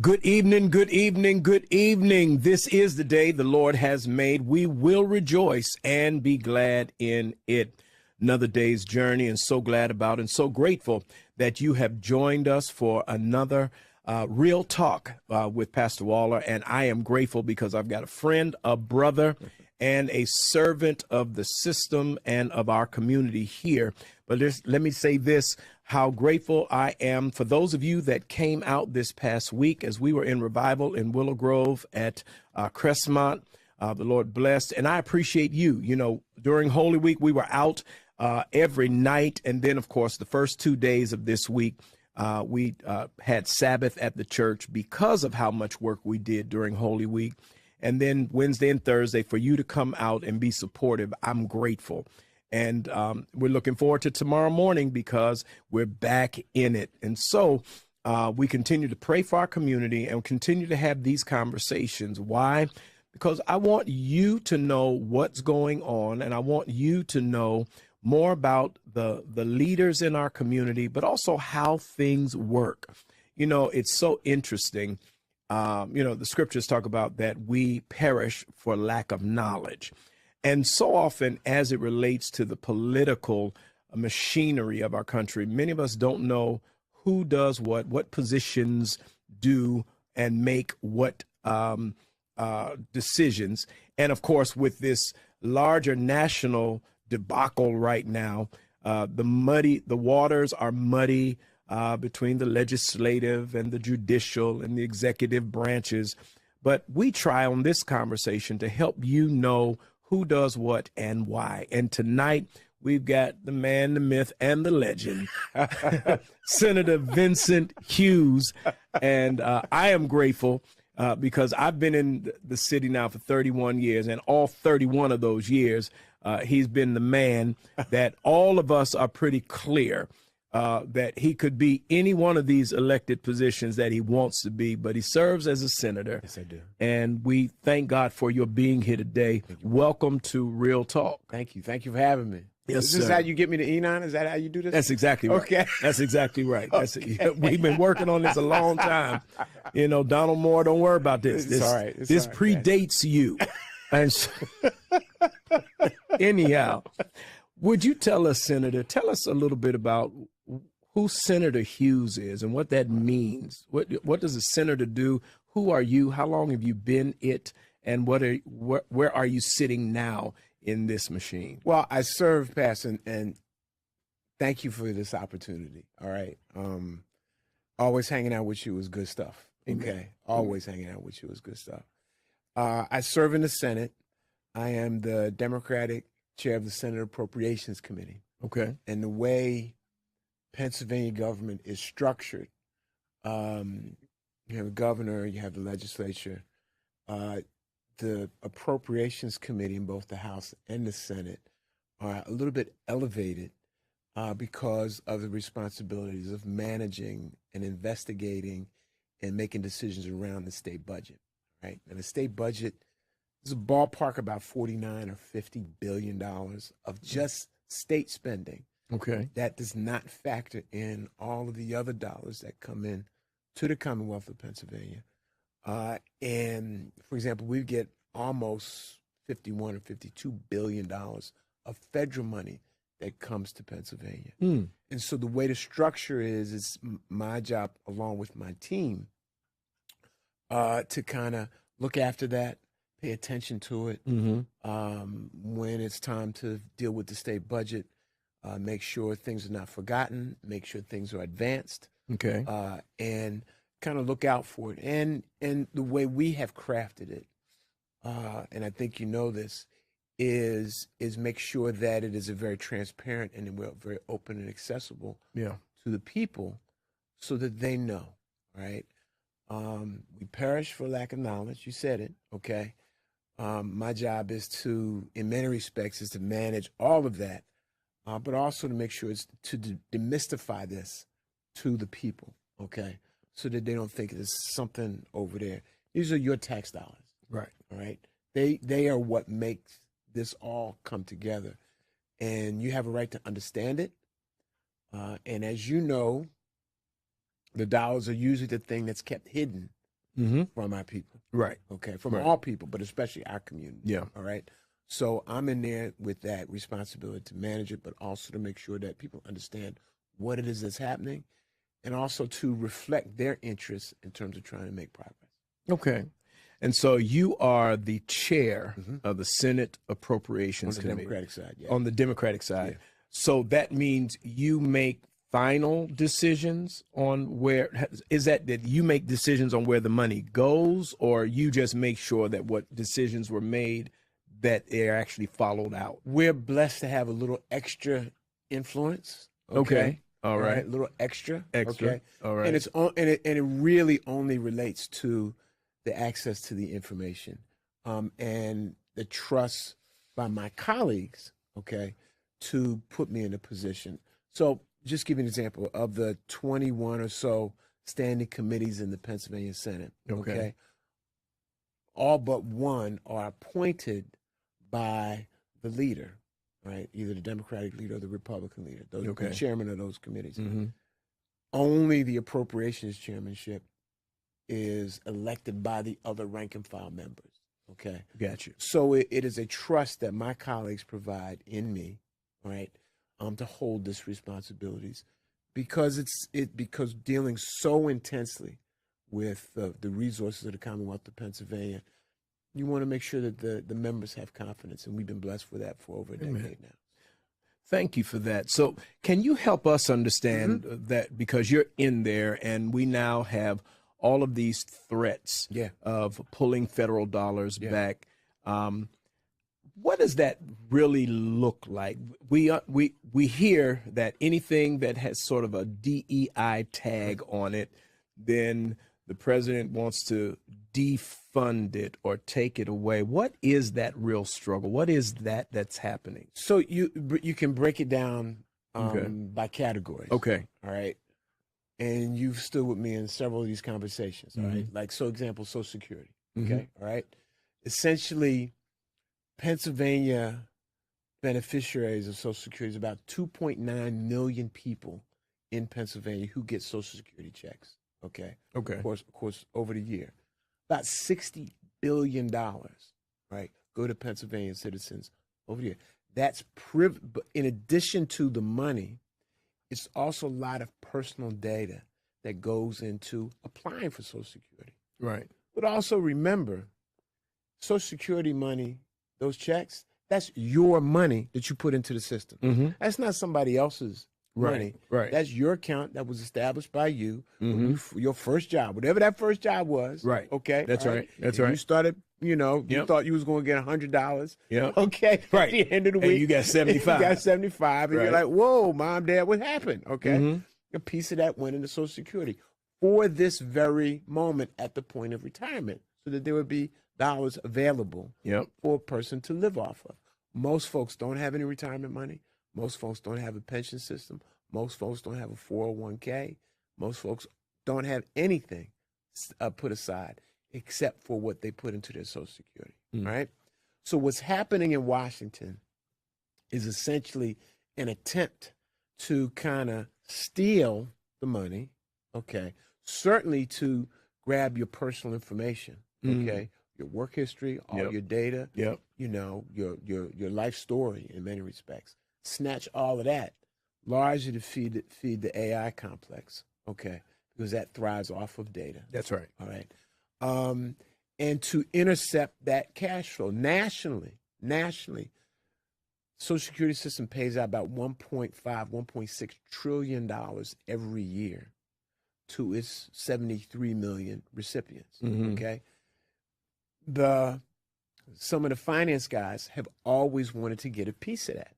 Good evening, good evening, good evening. This is the day the Lord has made. We will rejoice and be glad in it. Another day's journey, and so glad about and so grateful that you have joined us for another Real Talk with Pastor Waller. And I am grateful because I've got a friend, a brother, and a servant of the system and of our community here. But let me say this, how grateful I am for those of you that came out this past week as we were in revival in Willow Grove at Crestmont. The Lord blessed, and I appreciate you. You know, during Holy Week, we were out every night. And then, of course, the first 2 days of this week, we had Sabbath at the church because of how much work we did during Holy Week. And then Wednesday and Thursday for you to come out and be supportive. I'm grateful. And we're looking forward to tomorrow morning because we're back in it. And so we continue to pray for our community and continue to have these conversations. Why? Because I want you to know what's going on, and I want you to know more about the leaders in our community, but also how things work. You know, it's so interesting. The scriptures talk about that we perish for lack of knowledge. And so often, as it relates to the political machinery of our country, many of us don't know who does what positions do and make what decisions. And of course, with this larger national debacle right now, the waters are muddy between the legislative and the judicial and the executive branches. But we try on this conversation to help you know who does what and why. And tonight, we've got the man, the myth, and the legend, Senator Vincent Hughes. And I am grateful because I've been in the city now for 31 years, and all 31 of those years, he's been the man that all of us are pretty clear that he could be any one of these elected positions that he wants to be, but he serves as a senator. Yes, I do. And we thank God for your being here today. Welcome to Real Talk. Thank you. Thank you for having me. Yes, Is this sir. how you get me to Enon? Is that how you do this? That's exactly right. Okay. That's exactly right. Okay. We've been working on this a long time. You know, Donald Moore, don't worry about this. It's all right. This predates you. And so, anyhow, would you tell us, Senator, tell us a little bit about who Senator Hughes is and what that means. What does a senator do? Who are you? How long have you been it? And where are you sitting now in this machine? Well, I serve, Pastor, and thank you for this opportunity. All right. Always hanging out with you is good stuff. Okay. Always hanging out with you is good stuff. I serve in the Senate. I am the Democratic chair of the Senate Appropriations Committee. Okay. And the way Pennsylvania government is structured, you have a governor, you have the legislature, the Appropriations Committee in both the House and the Senate are a little bit elevated because of the responsibilities of managing and investigating and making decisions around the state budget, right? And the state budget is a ballpark about $49 or $50 billion of just state spending. Okay. That does not factor in all of the other dollars that come in to the Commonwealth of Pennsylvania. And for example, we get almost $51 or $52 billion of federal money that comes to Pennsylvania. And so the way the structure is my job along with my team to kind of look after that, pay attention to it. When it's time to deal with the state budget, make sure things are not forgotten, make sure things are advanced, Okay. and kind of look out for it. And the way we have crafted it, and I think you know this, is make sure that it is a very transparent and very open and accessible to the people so that they know, right? We perish for lack of knowledge. You said it, okay? My job is to, in many respects, is to manage all of that. But also to make sure it's to demystify this to the people, okay? So that they don't think there's something over there. These are your tax dollars. Right. All right? They are what makes this all come together. And you have a right to understand it. And as you know, the dollars are usually the thing that's kept hidden from our people. Right. Okay. From Right. all people, but especially our community. Yeah. All right. So I'm in there with that responsibility to manage it, but also to make sure that people understand what it is that's happening and also to reflect their interests in terms of trying to make progress. Okay. And so you are the chair of the Senate Appropriations On the Committee. Democratic side, yeah. On the Democratic side. Yeah. So that means you make final decisions on where, is that you make decisions on where the money goes, or you just make sure that what decisions were made, that they're actually followed out? We're blessed to have a little extra influence. Okay. All right. A little extra. Extra. Okay. All right. And it's and it really only relates to the access to the information, and the trust by my colleagues, okay, to put me in a position. So just give you an example of the 21 or so standing committees in the Pennsylvania Senate, okay? All but one are appointed by the leader, right? Either the Democratic leader or the Republican leader, the chairman of those committees. Only the appropriations chairmanship is elected by the other rank and file members. Okay. Got you. So it is a trust that my colleagues provide in me, right, to hold this responsibilities, because because dealing so intensely with the resources of the Commonwealth of Pennsylvania, you want to make sure that the members have confidence, and we've been blessed for that for over a decade now. Thank you for that. So can you help us understand that, because you're in there and we now have all of these threats of pulling federal dollars back. What does that really look like? We hear that anything that has sort of a DEI tag on it, then the president wants to defund it or take it away. What is that real struggle? What is that's happening? So you can break it down by categories. Okay. All right. And you've stood with me in several of these conversations, all right? Like, so example, Social Security, okay, all right? Essentially, Pennsylvania beneficiaries of Social Security is about 2.9 million people in Pennsylvania who get Social Security checks, okay? Okay. Of course, over the year. About $60 billion, right, go to Pennsylvania citizens over the year. That's but in addition to the money, it's also a lot of personal data that goes into applying for Social Security. Right. But also remember, Social Security money, those checks, that's your money that you put into the system. That's not somebody else's money. Right. That's your account that was established by you, your first job, whatever that first job was. Right. Okay. That's right. That's right. You started, you thought you was going to get $100. Yeah. Okay. Right. At the end of the week, and you got 75. You got 75, and right. you're like, whoa, Mom, Dad, what happened? Okay. A piece of that went into Social Security for this very moment at the point of retirement, so that there would be dollars available for a person to live off of. Most folks don't have any retirement money. Most folks don't have a pension system. Most folks don't have a 401k. Most folks don't have anything put aside except for what they put into their Social Security, right? So what's happening in Washington is essentially an attempt to kind of steal the money, okay? Certainly to grab your personal information, okay? Your work history, all your data, your life story in many respects. Snatch all of that, largely to feed the AI complex, okay? Because that thrives off of data. That's right. All right. And to intercept that cash flow nationally, Social Security system pays out about $1.6 trillion every year to its 73 million recipients. Okay. Some of the finance guys have always wanted to get a piece of that.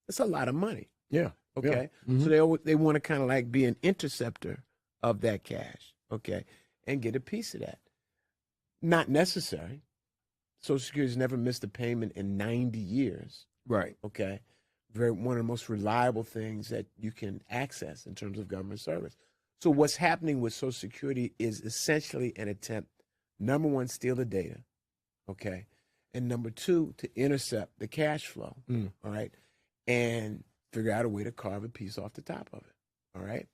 That's a lot of money. Yeah. Okay. Yeah. So they want to kind of like be an interceptor of that cash. Okay. And get a piece of that. Not necessary. Social Security's never missed a payment in 90 years. Right. Okay. One of the most reliable things that you can access in terms of government service. So what's happening with Social Security is essentially an attempt, number one, steal the data. Okay. And number two, to intercept the cash flow. All right. And figure out a way to carve a piece off the top of it. All right.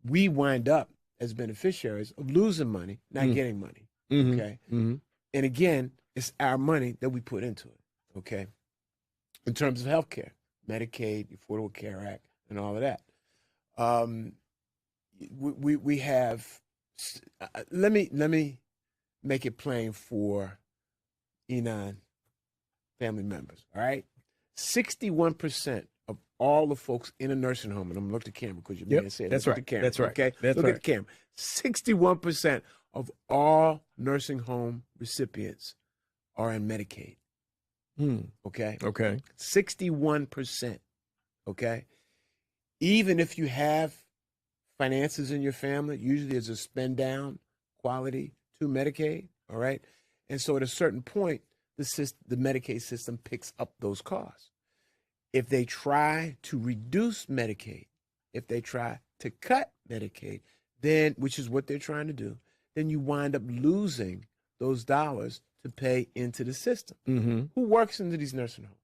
We wind up as beneficiaries of losing money, not getting money. Mm-hmm. Okay. Mm-hmm. And again, it's our money that we put into it. Okay. In terms of health care, Medicaid, Affordable Care Act, and all of that. We have, let me make it plain for Enon family members. All right. 61% of all the folks in a nursing home, and I'm going to look at the camera because you may say that's look right. at the camera. That's right. Okay. That's look right. at the camera. 61% of all nursing home recipients are in Medicaid. Okay. Okay. 61%. Okay. Even if you have finances in your family, usually there's a spend down quality to Medicaid. All right. And so at a certain point, the Medicaid system picks up those costs. If they try to reduce Medicaid, if they try to cut Medicaid, then, which is what they're trying to do, then you wind up losing those dollars to pay into the system. Mm-hmm. Who works into these nursing homes?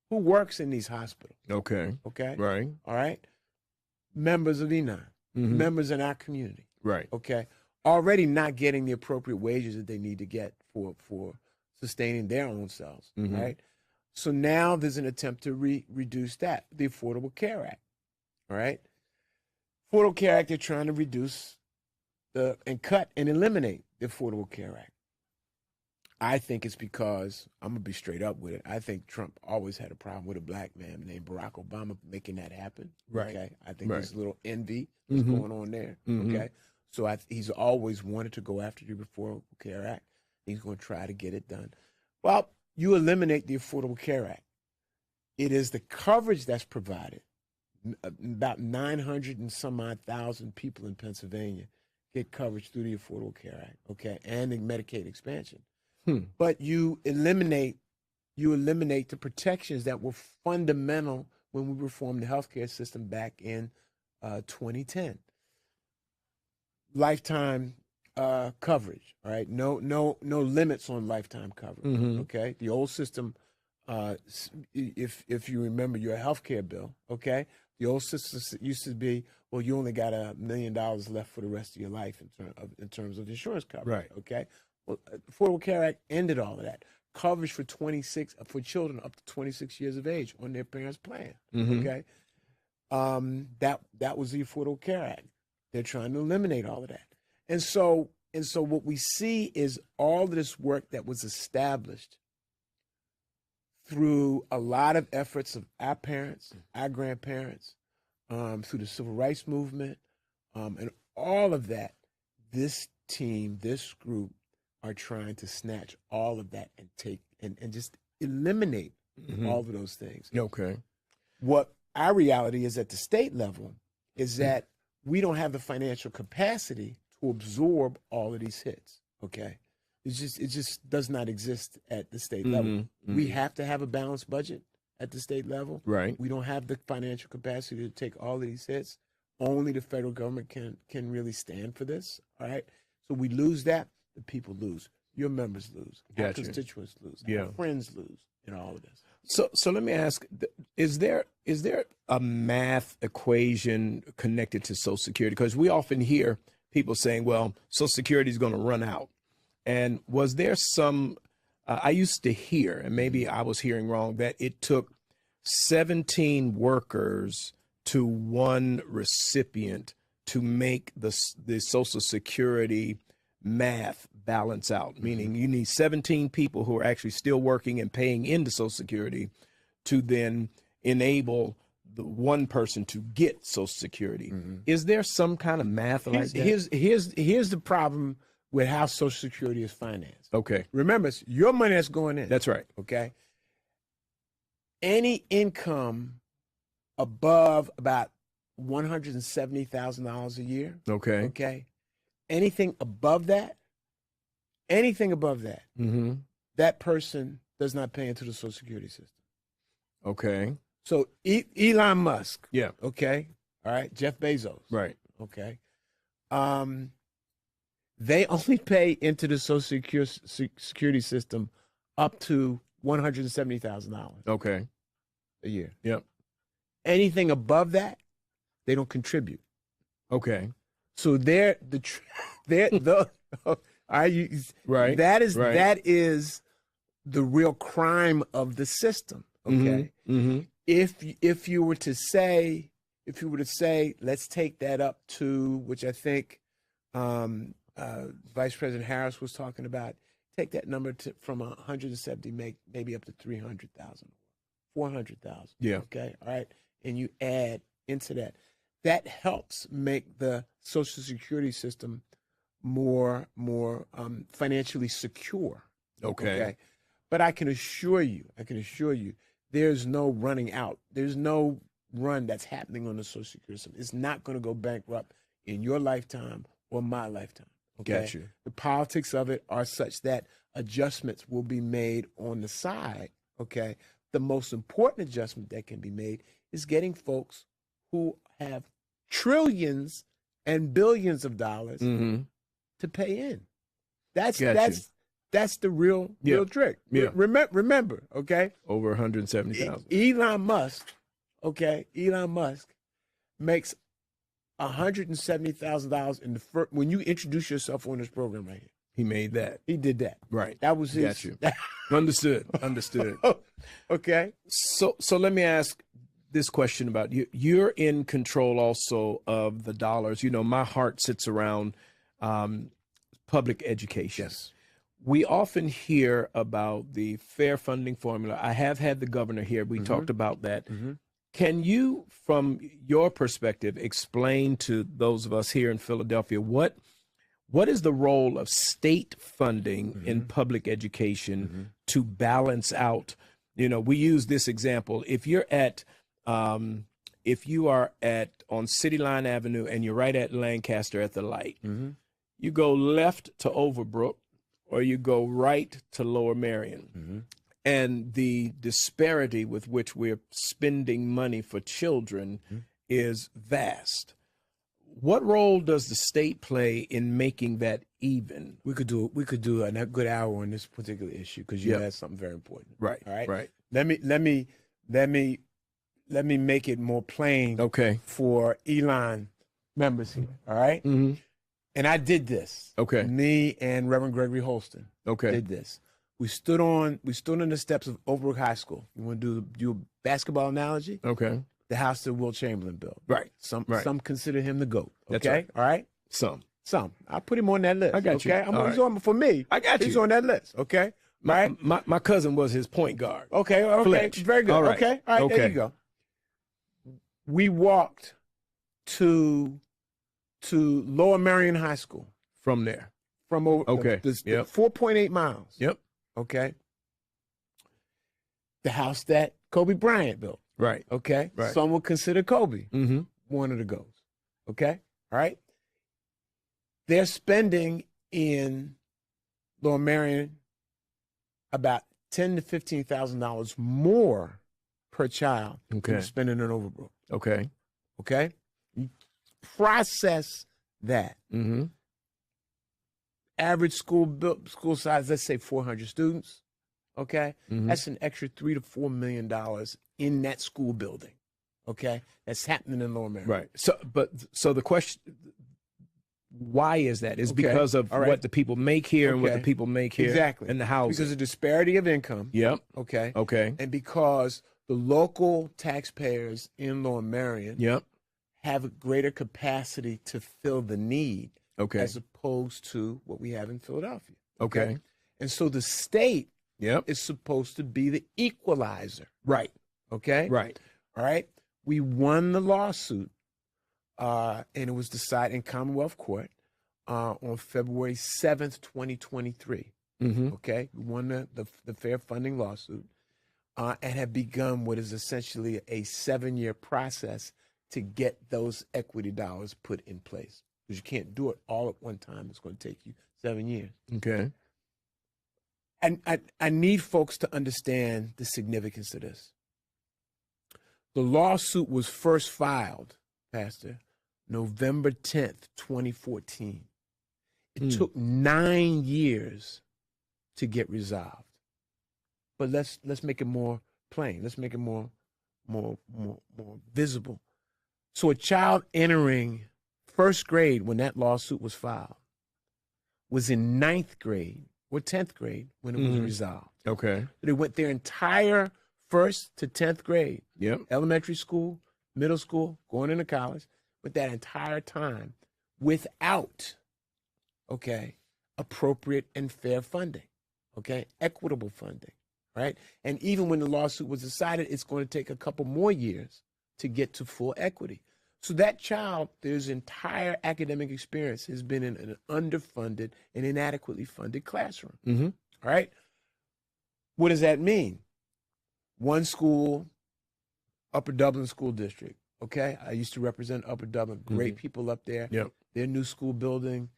Who works in these hospitals? Okay. Okay. Right. All right. Members of Enon, members in our community. Right. Okay. Already not getting the appropriate wages that they need to get for sustaining their own selves. Right. So now there's an attempt to reduce that, the Affordable Care Act. All right. Affordable Care Act, they're trying to reduce and cut and eliminate the Affordable Care Act. I think it's because, I'm going to be straight up with it, I think Trump always had a problem with a black man named Barack Obama making that happen. Right. Okay. I think there's a little envy that's Mm-hmm. going on there. Okay. So he's always wanted to go after the Affordable Care Act. He's going to try to get it done. Well, you eliminate the Affordable Care Act. It is the coverage that's provided. About 900 and some odd thousand people in Pennsylvania get coverage through the Affordable Care Act, okay, and the Medicaid expansion. But you eliminate the protections that were fundamental when we reformed the healthcare system back in 2010. Lifetime coverage, all right? No limits on lifetime coverage, okay? The old system, if you remember your healthcare bill, okay, the old system used to be, well, you only got $1 million left for the rest of your life in terms of insurance coverage, Right. okay? Well, Affordable Care Act ended all of that. Coverage for children up to 26 years of age on their parents' plan, okay? That was the Affordable Care Act. They're trying to eliminate all of that. And so what we see is all of this work that was established through a lot of efforts of our parents, our grandparents, through the civil rights movement, and all of that, this team, this group are trying to snatch all of that and take and just eliminate all of those things. Okay. What our reality is at the state level is that we don't have the financial capacity to absorb all of these hits. Okay. It just does not exist at the state level. We have to have a balanced budget at the state level. Right. We don't have the financial capacity to take all of these hits. Only the federal government can really stand for this. All right. So we lose that, the people lose. Your members lose. Our constituents lose. Our friends lose in all of this. So let me ask, is there a math equation connected to Social Security? Because we often hear people saying, well, Social Security is going to run out. And was there some, I used to hear, and maybe I was hearing wrong, that it took 17 workers to one recipient to make the Social Security math balance out, meaning you need 17 people who are actually still working and paying into Social Security to then enable the one person to get Social Security. Is there some kind of math like that? Here's the problem with how Social Security is financed. Okay. Remember, it's your money that's going in. That's right. Okay. Any income above about $170,000 a year. Okay. Okay. Anything above that, that person does not pay into the Social Security system. Okay. So Elon Musk. Yeah. Okay. All right. Jeff Bezos. Right. Okay. They only pay into the Social Security system up to $170,000 Okay. a year. Yep. Anything above that, they don't contribute. Okay. So Right. that is the real crime of the system. Okay. Mm-hmm. If you were to say, let's take that up to, which I think Vice President Harris was talking about, take that number from 170, maybe up to 300,000, 400,000. Yeah. Okay. All right. And you add into that. That helps make the Social Security system more financially secure. Okay. But I can assure you, there's no running out. There's no run that's happening on the Social Security system. It's not going to go bankrupt in your lifetime or my lifetime. Okay? Got you. The politics of it are such that adjustments will be made on the side. Okay. The most important adjustment that can be made is getting folks who have trillions and billions of dollars to pay in. That's the real trick. Yeah. Remember, okay? Over 170,000. Elon Musk makes $170,000 in the first, when you introduce yourself on this program right here. He made that. He did that. Right. That was his. Got you. Understood. Okay. So let me ask this question about you. You're in control also of the dollars. You know, my heart sits around public education. Yes. We often hear about the fair funding formula. I have had the governor here. We talked about that. Can you, from your perspective, explain to those of us here in Philadelphia what is the role of state funding in public education to balance out? You know, we use this example. If you are on City Line Avenue and you're right at Lancaster at the light, you go left to Overbrook or you go right to Lower Merion. And the disparity with which we're spending money for children is vast. What role does the state play in making that even? We could do a good hour on this particular issue because you had something very important. Right. All right. Right. Let me make it more plain. Okay. For Elon members here. All right. And I did this. Okay. Me and Reverend Gregory Holston. Okay. Did this. We stood on the steps of Overbrook High School. You want to do a basketball analogy? Okay. The house that Will Chamberlain built. Right. Some consider him the GOAT. Okay. That's right. All right. Some. I put him on that list. I got you. Okay. He's on for me. I got you. He's on that list. Okay. My cousin was his point guard. Okay. Fletch. Very good. All right. Okay. All right. Okay. There you go. We walked to Lower Merion High School. From there. From over. Okay. 4.8 miles. Yep. Okay. The house that Kobe Bryant built. Right. Okay. Right. Some would consider Kobe Mm-hmm. one of the GOATs. Okay. All right. They're spending in Lower Merion about $10,000 to $15,000 more per child than Okay. they're spending in Overbrook. Okay. Okay. You process that. Mm-hmm. Average school size, let's say 400 students. Okay. Mhm. That's an extra $3 to $4 million in that school building. Okay. That's happening in Lower Merion. Right. So the question, why is that? Is Okay. because of All right. what the people make here and what the Okay. people make here Exactly. in the house. Because of disparity of income. Yep. Okay. Okay. And because the local taxpayers in Lower Merion Yep. have a greater capacity to fill the need Okay. as opposed to what we have in Philadelphia. Okay. And so the state Yep. is supposed to be the equalizer. Right. Okay. Right. All right. We won the lawsuit, and it was decided in Commonwealth Court on February 7th, 2023. Mm-hmm. Okay. We won the fair funding lawsuit and have begun what is essentially a 7-year process to get those equity dollars put in place. Because you can't do it all at one time. It's going to take you 7 years. Okay. And I need folks to understand the significance of this. The lawsuit was first filed, Pastor, November 10th, 2014. It took 9 years to get resolved. But let's make it more plain. Let's make it more visible. So a child entering first grade when that lawsuit was filed was in 9th grade or 10th grade when it was resolved. Okay. They went their entire 1st to 10th grade, elementary school, middle school, going into college, with that entire time without, appropriate and fair funding, equitable funding, right? And even when the lawsuit was decided, it's going to take a couple more years to get to full equity. So that child, their entire academic experience has been in an underfunded and inadequately funded classroom, all right? What does that mean? One school, Upper Dublin School District, I used to represent Upper Dublin, great people up there. Their new school building,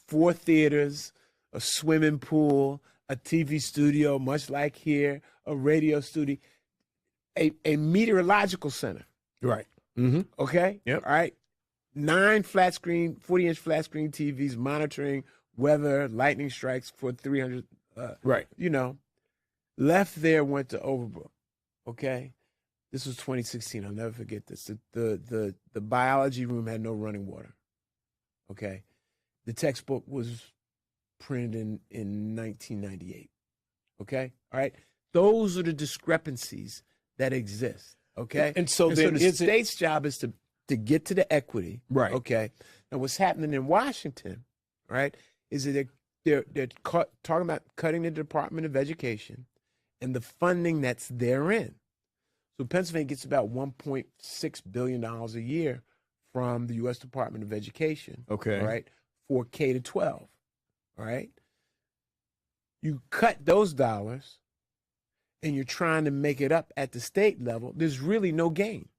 4 theaters, a swimming pool, a TV studio, much like here, a radio studio, a meteorological center. Right. Okay? Yep. All right. 9 flat screen, 40-inch flat screen TVs monitoring weather, lightning strikes for 300. Right. Left there, went to Overbrook. This was 2016. I'll never forget this. The biology room had no running water. The textbook was printed in 1998. All right. Those are the discrepancies that exist. And so the state's job is to get to the equity. Right. Now what's happening in Washington, right, is that they're talking about cutting the Department of Education and the funding that's therein. So Pennsylvania gets about $1.6 billion a year from the U.S. Department of Education. All right, for K to 12. All right. You cut those dollars and you're trying to make it up at the state level, there's really no gain.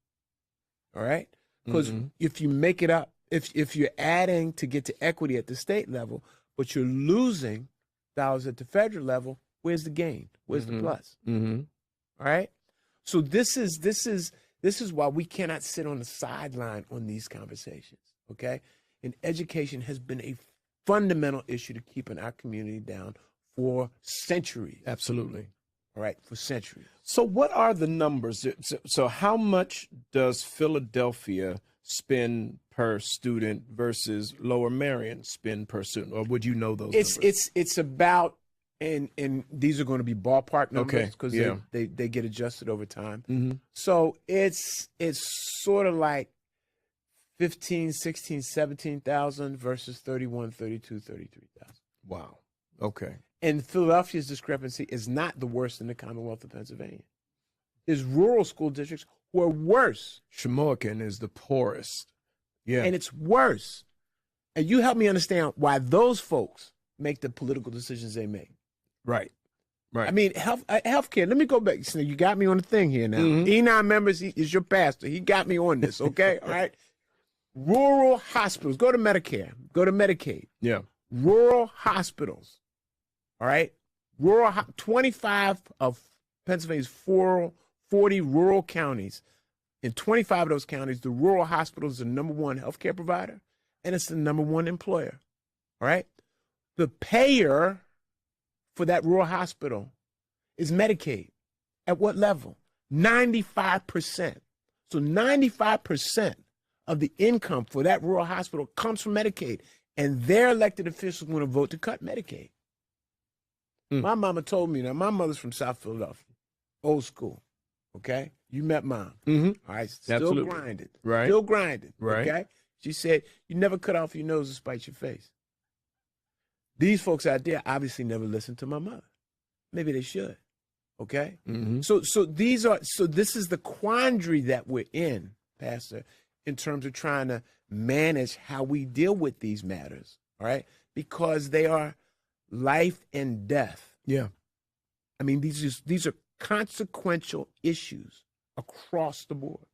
All right. Because if you make it up, if you're adding to get to equity at the state level, but you're losing dollars at the federal level, where's the gain? Where's the plus? All right. So this is why we cannot sit on the sideline on these conversations. And education has been a fundamental issue to keeping our community down for centuries. Absolutely. All right, for centuries. So what are the numbers? So how much does Philadelphia spend per student versus Lower Merion spend per student? Or would you know those numbers? It's about, and these are going to be ballpark numbers because they get adjusted over time. So it's sort of like 15, 16, 17,000 versus 31, 32, 33,000. Wow. Okay. And Philadelphia's discrepancy is not the worst in the Commonwealth of Pennsylvania. There's rural school districts who are worse. Shamokin is the poorest. Yeah. And it's worse. And you help me understand why those folks make the political decisions they make. Right. Right. I mean, healthcare. Let me go back. So you got me on the thing here now. Enon members, he is your pastor. He got me on this, okay? All right. Rural hospitals. Go to Medicare. Go to Medicaid. Yeah. Rural hospitals. All right. 25 of Pennsylvania's 40 rural counties. In 25 of those counties, the rural hospital is the #1 healthcare provider, and it's the #1 employer. All right. The payer for that rural hospital is Medicaid. At what level? 95%. So 95% of the income for that rural hospital comes from Medicaid, and their elected officials want to vote to cut Medicaid. My mama told me, now my mother's from South Philadelphia, old school, okay? You met Mom, all right? Still Absolutely. grinding, Right. Still grinding, Right. okay? She said, you never cut off your nose to spite your face. These folks out there obviously never listened to my mother. Maybe they should, okay? So this is the quandary that we're in, Pastor, in terms of trying to manage how we deal with these matters, all right? Because they are life and death. Yeah. I mean, these are consequential issues across the board.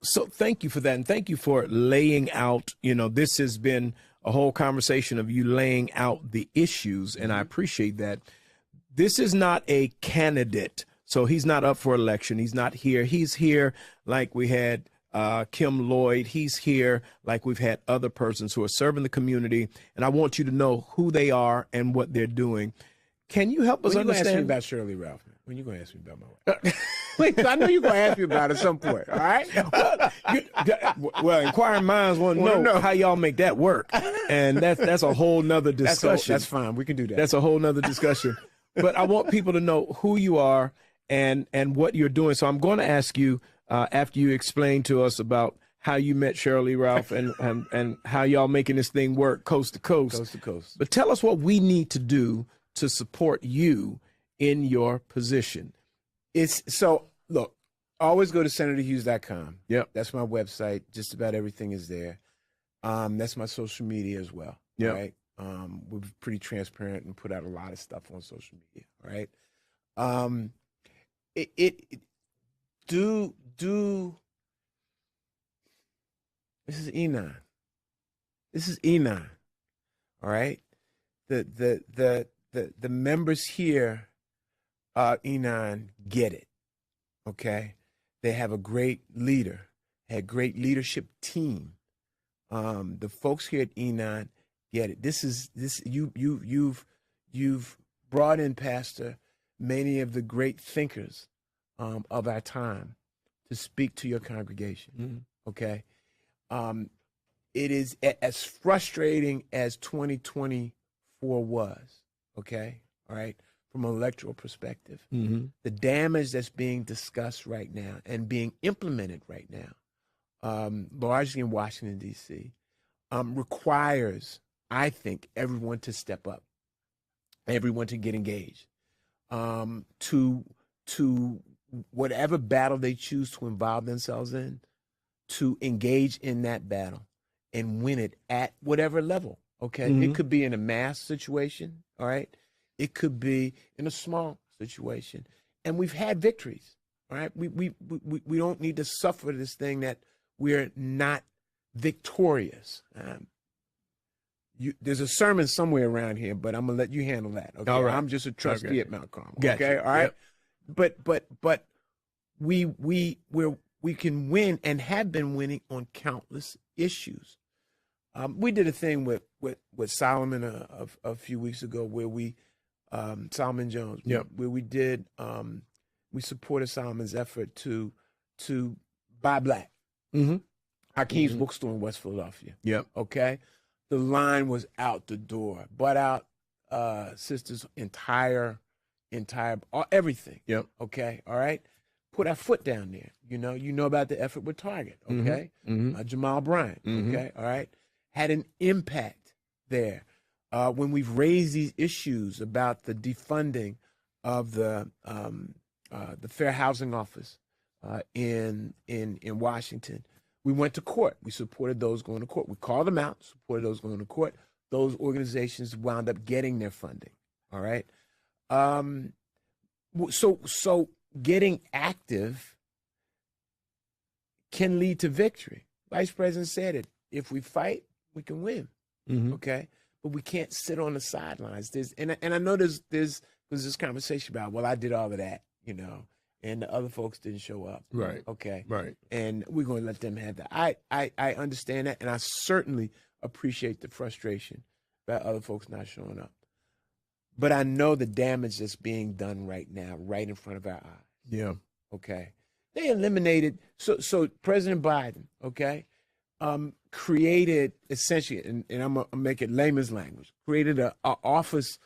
So thank you for that. And thank you for laying out, this has been a whole conversation of you laying out the issues. And I appreciate that. This is not a candidate. So he's not up for election. He's not here. He's here like we had Kim Lloyd. He's here like we've had other persons who are serving the community. And I want you to know who they are and what they're doing. Can you help us understand? You asked me about Shirley Ralph. When you gonna ask me about my wife? Wait, I know you're gonna ask me about it at some point. All right. Well, inquiring minds want to know how y'all make that work, and that's a whole nother discussion. That's fine. We can do that. That's a whole nother discussion. But I want people to know who you are and what you're doing. So I'm going to ask you after you explain to us about how you met Shirley Ralph and how y'all making this thing work coast to coast. Coast to coast. But tell us what we need to do to support you in your position. Look, always go to senatorhughes.com. Yep. That's my website. Just about everything is there. That's my social media as well. Yep. Right. We're pretty transparent and put out a lot of stuff on social media. All right. This is Enon. This is Enon. All right. The members here, Enon, get it. Okay. They have a great leader, had great leadership team. The folks here at Enon get it. You've brought in, Pastor, many of the great thinkers of our time to speak to your congregation. Mm-hmm. Okay. It is as frustrating as 2024 was. Okay. All right. From an electoral perspective, Mm-hmm. the damage that's being discussed right now and being implemented right now, largely in Washington, D.C., requires, I think, everyone to step up, everyone to get engaged, to whatever battle they choose to involve themselves in, to engage in that battle and win it at whatever level. Okay. Mm-hmm. It could be in a mass situation. All right. It could be in a small situation. And we've had victories. All right. We don't need to suffer this thing that we're not victorious. There's a sermon somewhere around here, but I'm gonna let you handle that. Okay. All right. I'm just a trustee at Mount Carmel. Gotcha. Okay. All right. Yep. But we can win and have been winning on countless issues. We did a thing with Solomon a few weeks ago where we Solomon Jones, yep. where we did we supported Solomon's effort to buy black. Mm-hmm. Hakeem's Mm-hmm. bookstore in West Philadelphia. Yep. Okay. The line was out the door. Bought out sister's entire everything. Yep. Okay. All right. Put our foot down there. You know about the effort with Target. Okay. Mm-hmm. Jamal Bryant. Mm-hmm. Okay. All right. Had an impact there. When we've raised these issues about the defunding of the Fair Housing Office in Washington, we went to court. We supported those going to court. We called them out, supported those going to court. Those organizations wound up getting their funding. All right. So getting active can lead to victory. Vice President said it. If we fight, we can win. Mm-hmm. Okay. But we can't sit on the sidelines. And I know there's this conversation about, well, I did all of that, and the other folks didn't show up. Right. Okay. Right. And we're going to let them have that. I understand that, and I certainly appreciate the frustration about other folks not showing up. But I know the damage that's being done right now, right in front of our eyes. Yeah. Okay. They eliminated, so President Biden, okay, created essentially, and I'm going to make it layman's language, created a office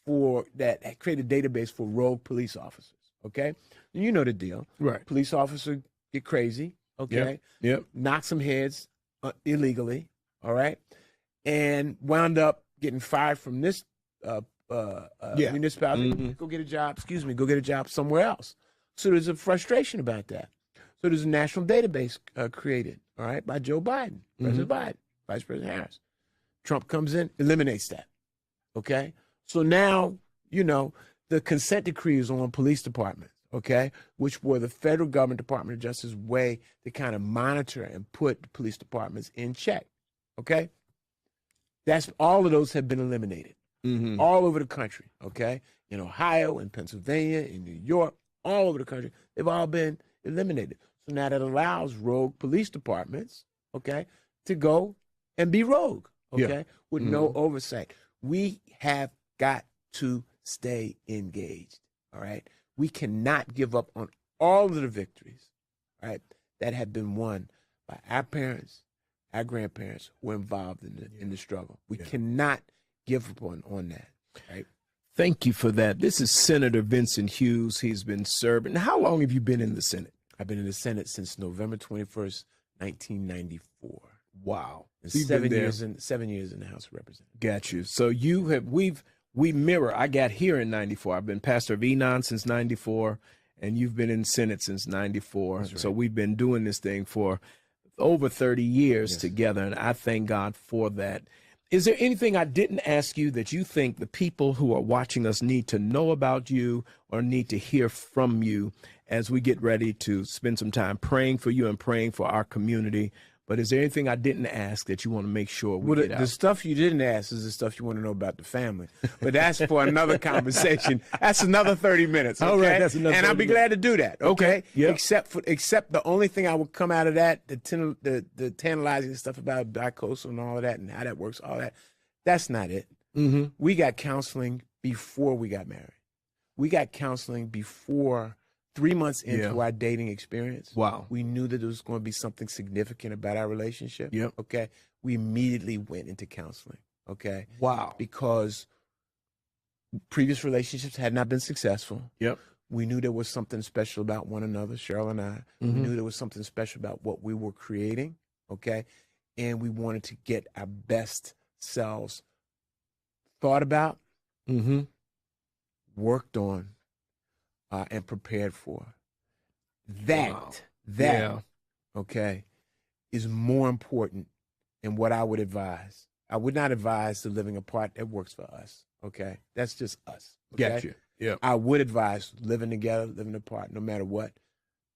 created a database for rogue police officers, okay? You know the deal. Right. Police officer get crazy, okay? Yep. Knock some heads illegally, all right? And wound up getting fired from this municipality. Mm-hmm. Go get a job somewhere else. So there's a frustration about that. So there's a national database created, all right, by Joe Biden, President Biden, Vice President Harris. Trump comes in, eliminates that, okay? So now, the consent decrees on police departments, okay, which were the federal government Department of Justice's way to kind of monitor and put police departments in check, okay? All of those have been eliminated all over the country, okay? In Ohio, in Pennsylvania, in New York, all over the country, they've all been eliminated. So now that allows rogue police departments, okay, to go and be rogue, okay, with no oversight. We have got to stay engaged, all right? we cannot give up on all of the victories, right, that have been won by our parents, our grandparents who were involved in the struggle. We cannot give up on that, right? Thank you for that. This is Senator Vincent Hughes. He's been serving. How long have you been in the Senate? I've been in the Senate since November 21st, 1994. Wow. And So 7 years in the House of Representatives. Got you. So we mirror. I got here in 94. I've been pastor of Enon since 94, and you've been in Senate since 94. Right. So we've been doing this thing for over 30 years together, and I thank God for that. Is there anything I didn't ask you that you think the people who are watching us need to know about you or need to hear from you as we get ready to spend some time praying for you and praying for our community? But is there anything I didn't ask that you want to make sure we get out? The stuff you didn't ask is the stuff you want to know about the family. But that's for another conversation. That's another 30 minutes. Okay? All right, that's another. And I'll be glad to do that. Okay. Yep. Except the only thing I would come out of that, the tantalizing stuff about bicoastal and all of that and how that works, all that. That's not it. Mm-hmm. We got counseling before we got married. We got counseling before 3 months into our dating experience. Wow. We knew that there was going to be something significant about our relationship. Yep. Okay. We immediately went into counseling. Okay. Wow. Because previous relationships had not been successful. Yep. We knew there was something special about one another, Cheryl and I. Mm-hmm. We knew there was something special about what we were creating. Okay. And we wanted to get our best selves thought about, mm-hmm. worked on, and prepared for. That, okay, is more important than what I would advise. I would not advise the living apart. That works for us, okay? That's just us. Okay? Gotcha. Yeah. I would advise living together, living apart, no matter what.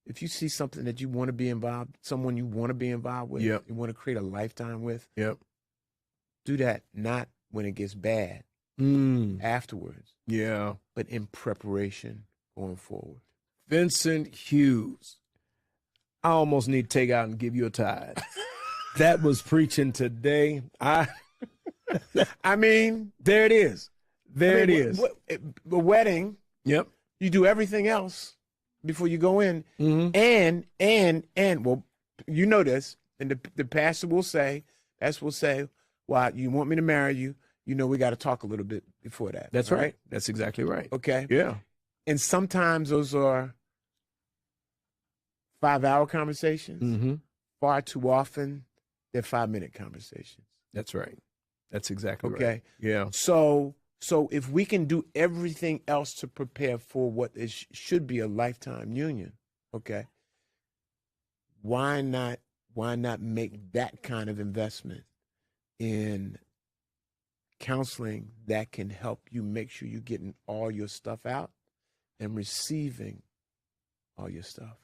If you see something that you want to be involved, someone you want to be involved with, you want to create a lifetime with, do that, not when it gets bad, afterwards. Yeah. But in preparation going forward. Vincent Hughes. I almost need to take out and give you a tithe. That was preaching today. I mean, there it is. It is. The wedding. Yep. You do everything else before you go in. Mm-hmm. And well, you know this, and the pastor will say, well, you want me to marry you, you know we got to talk a little bit before that. That's right. That's exactly right. Okay. Yeah. And sometimes those are 5-hour conversations. Mm-hmm. Far too often, they're 5-minute conversations. That's right. That's exactly right. Okay. Yeah. So if we can do everything else to prepare for what should be a lifetime union, okay, why not make that kind of investment in counseling that can help you make sure you're getting all your stuff out and receiving all your stuff?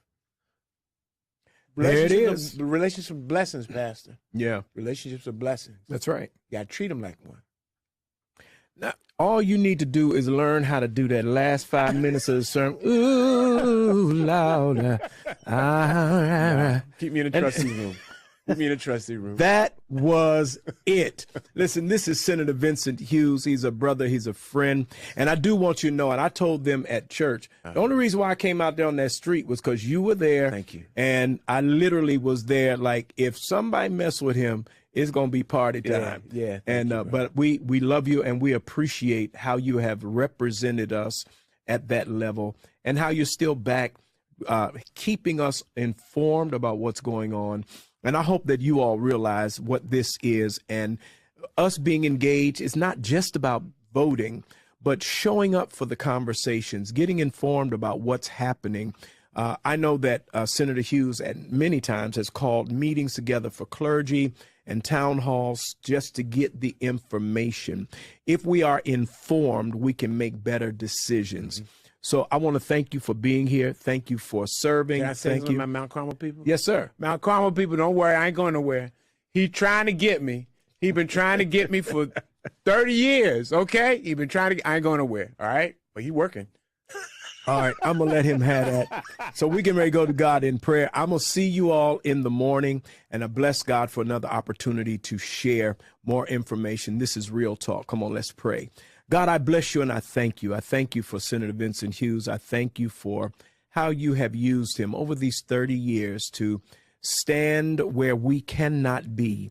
There it is. Relationships are blessings, Pastor. Yeah. Relationships are blessings. That's right. You got to treat them like one. Now, all you need to do is learn how to do that last 5 minutes of the sermon. Ooh, louder. Keep me in the trustee room. Keep me in the trustee room. That was it. Listen, this is Senator Vincent Hughes. He's a brother. He's a friend. And I do want you to know, and I told them at church, the only reason why I came out there on that street was because you were there. Thank you. And I literally was there. Like, if somebody mess with him, it's going to be party time. Yeah. And but we love you, and we appreciate how you have represented us at that level and how you're still back keeping us informed about what's going on. And I hope that you all realize what this is, and us being engaged is not just about voting, but showing up for the conversations, getting informed about what's happening. I know that Senator Hughes at many times has called meetings together for clergy and town halls just to get the information. If we are informed, we can make better decisions. Mm-hmm. So I want to thank you for being here. Thank you for serving. Can I say something about Mount Carmel people? Yes, sir. Mount Carmel people, don't worry, I ain't going nowhere. He's trying to get me. He's been trying to get me for 30 years, okay? He's been trying to, I ain't going nowhere, all right? But he working. All right, I'm going to let him have that. So we can ready to go to God in prayer. I'm going to see you all in the morning, and I bless God for another opportunity to share more information. This is Real Talk. Come on, let's pray. God, I bless you and I thank you. I thank you for Senator Vincent Hughes. I thank you for how you have used him over these 30 years to stand where we cannot be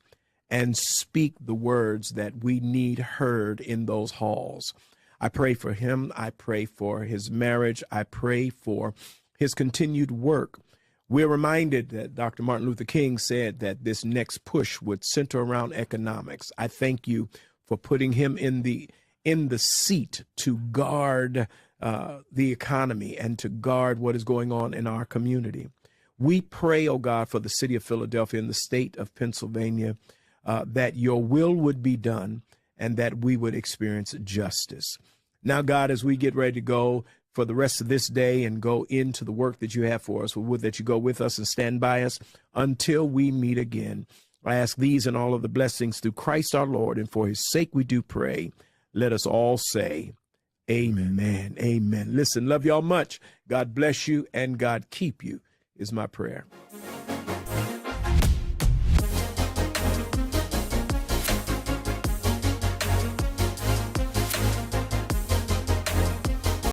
and speak the words that we need heard in those halls. I pray for him. I pray for his marriage. I pray for his continued work. We're reminded that Dr. Martin Luther King said that this next push would center around economics. I thank you for putting him in the seat to guard the economy and to guard what is going on in our community. We pray, oh God, for the city of Philadelphia and the state of Pennsylvania, that your will would be done and that we would experience justice. Now, God, as we get ready to go for the rest of this day and go into the work that you have for us, we would that you go with us and stand by us until we meet again. I ask these and all of the blessings through Christ our Lord, and for his sake we do pray. Let us all say, amen. Amen. Listen, love y'all much. God bless you and God keep you is my prayer.